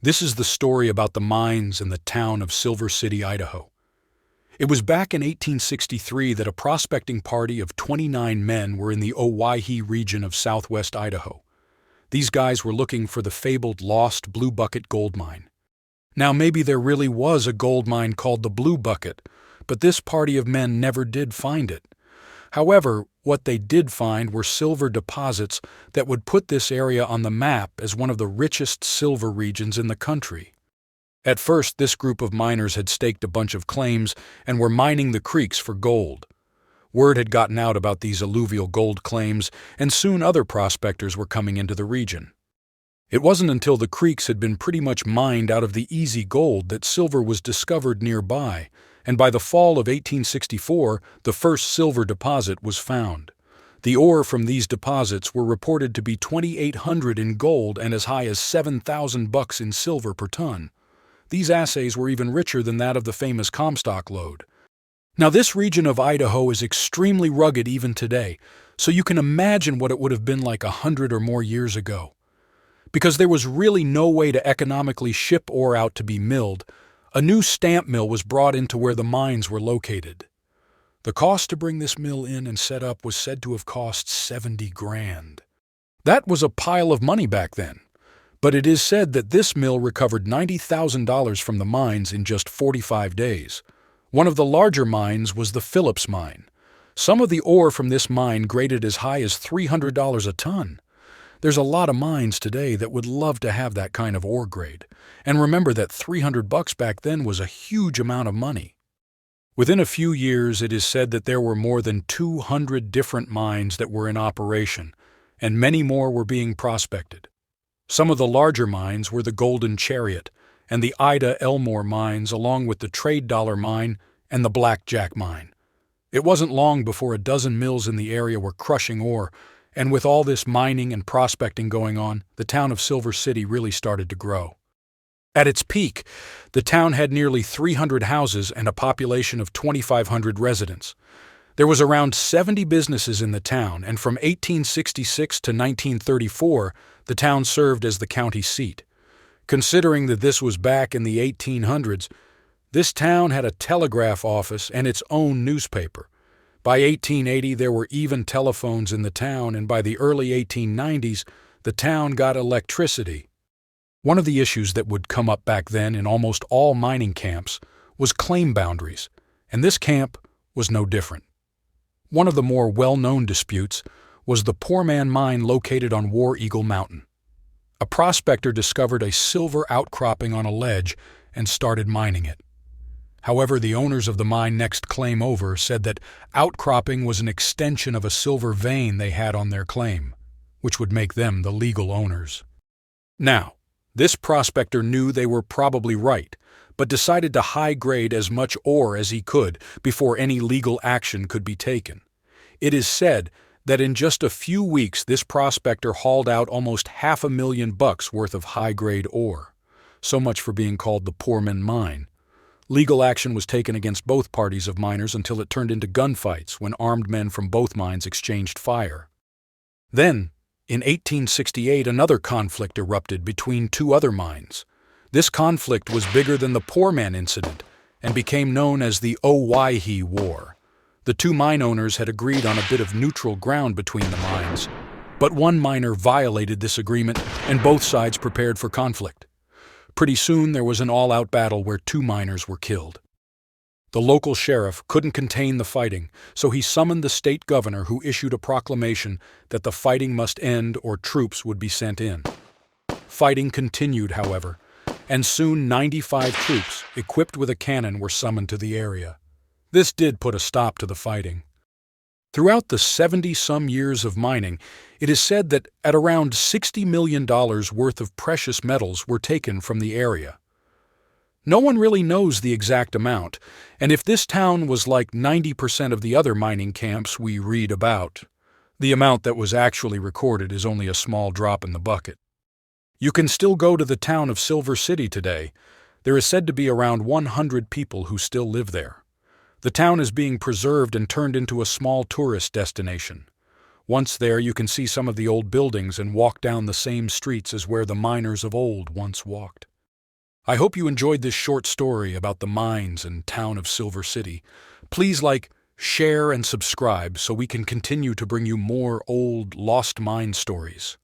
This is the story about the mines in the town of Silver City, Idaho. It was back in 1863 that a prospecting party of 29 men were in the Owyhee region of southwest Idaho. These guys were looking for the fabled lost Blue Bucket gold mine. Now maybe there really was a gold mine called the Blue Bucket, but this party of men never did find it. However, what they did find were silver deposits that would put this area on the map as one of the richest silver regions in the country. At first, this group of miners had staked a bunch of claims and were mining the creeks for gold. Word had gotten out about these alluvial gold claims, and soon other prospectors were coming into the region. It wasn't until the creeks had been pretty much mined out of the easy gold that silver was discovered nearby, and by the fall of 1864, the first silver deposit was found. The ore from these deposits were reported to be 2,800 in gold and as high as $7,000 in silver per ton. These assays were even richer than that of the famous comstock lode. Now, this region of Idaho is extremely rugged even today, so you can imagine what it would have been like 100 or more years ago. Because there was really no way to economically ship ore out to be milled, a new stamp mill was brought into where the mines were located. The cost to bring this mill in and set up was said to have cost $70,000. That was a pile of money back then, but it is said that this mill recovered $90,000 from the mines in just 45 days. One of the larger mines was the Phillips mine. Some of the ore from this mine graded as high as $300 a ton. There's a lot of mines today that would love to have that kind of ore grade. And remember that $300 back then was a huge amount of money. Within a few years, it is said that there were more than 200 different mines that were in operation, and many more were being prospected. Some of the larger mines were the Golden Chariot and the Ida Elmore mines, along with the Trade Dollar mine and the Blackjack mine. It wasn't long before a dozen mills in the area were crushing ore, and with all this mining and prospecting going on, the town of Silver City really started to grow. At its peak, the town had nearly 300 houses and a population of 2,500 residents. There was around 70 businesses in the town, and from 1866 to 1934, the town served as the county seat. Considering that this was back in the 1800s, this town had a telegraph office and its own newspaper. By 1880, there were even telephones in the town, and by the early 1890s, the town got electricity. One of the issues that would come up back then in almost all mining camps was claim boundaries, and this camp was no different. One of the more well-known disputes was the Poor Man Mine located on War Eagle Mountain. A prospector discovered a silver outcropping on a ledge and started mining it. However, the owners of the mine next claim over said that outcropping was an extension of a silver vein they had on their claim, which would make them the legal owners. Now, this prospector knew they were probably right, but decided to high-grade as much ore as he could before any legal action could be taken. It is said that in just a few weeks this prospector hauled out almost $500,000 worth of high-grade ore. So much for being called the Poor Man Mine. Legal action was taken against both parties of miners until it turned into gunfights when armed men from both mines exchanged fire. Then, in 1868, another conflict erupted between two other mines. This conflict was bigger than the Poor Man incident and became known as the Owyhee War. The two mine owners had agreed on a bit of neutral ground between the mines, but one miner violated this agreement and both sides prepared for conflict. Pretty soon there was an all-out battle where two miners were killed. The local sheriff couldn't contain the fighting, so he summoned the state governor, who issued a proclamation that the fighting must end or troops would be sent in. Fighting continued, however, and soon 95 troops, equipped with a cannon, were summoned to the area. This did put a stop to the fighting. Throughout the 70-some years of mining, it is said that at around $60 million worth of precious metals were taken from the area. No one really knows the exact amount, and if this town was like 90% of the other mining camps we read about, the amount that was actually recorded is only a small drop in the bucket. You can still go to the town of Silver City today. There is said to be around 100 people who still live there. The town is being preserved and turned into a small tourist destination. Once there, you can see some of the old buildings and walk down the same streets as where the miners of old once walked. I hope you enjoyed this short story about the mines and town of Silver City. Please like, share, and subscribe so we can continue to bring you more old, lost mine stories.